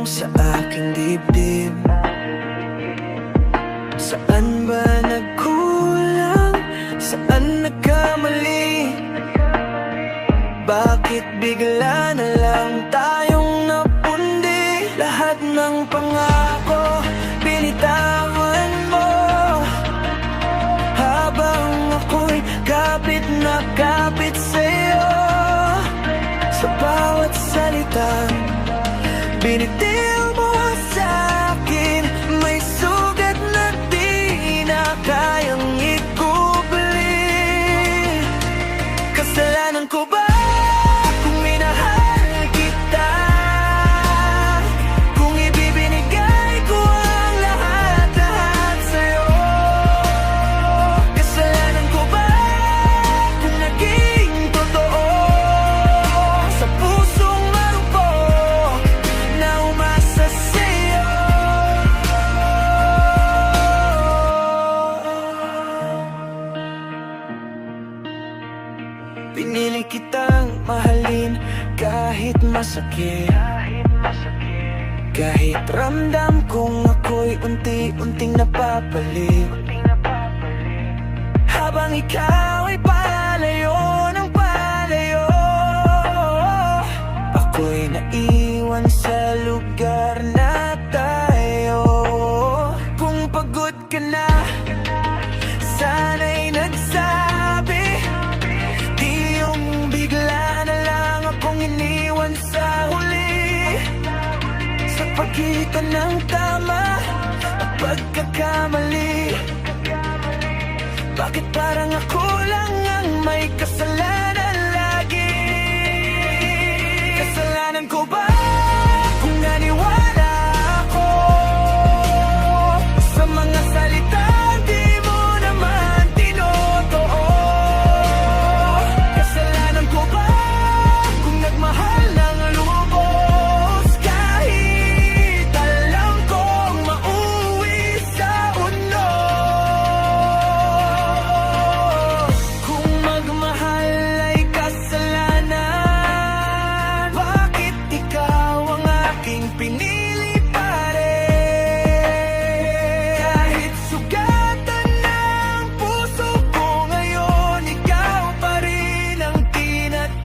sa aking dibdib. Saan ba nagkulang? Saan nagkamali? Bakit bigla na lang tayong napundi? Lahat ng pangako binitawan mo, habang ako'y kapit na kapit sa'yo. Sa bawat salita binitil mo sa'kin, may sugat na di na kayang ikubli. Kasalanan ko ba kung minahal kita? Kung ibibinigay ko ang lahat-lahat sa'yo? Kasalanan ko ba kung naging totoo sa pusong marupok na umasa sa'yo? Pinili kitang mahalin kahit masakit, kahit ramdam kong ako'y unti-unting napapalit. Habang ikaw ay palayo ng palayo, ako'y naiwan sa lugar na tayo. Kung pagod ka na, sana'y nagsabi, di yung bigla na lang akong iniwan sa huli. Sa pagitan ng tama at pagkakamali, bakit parang ako lang ang may kasalanan?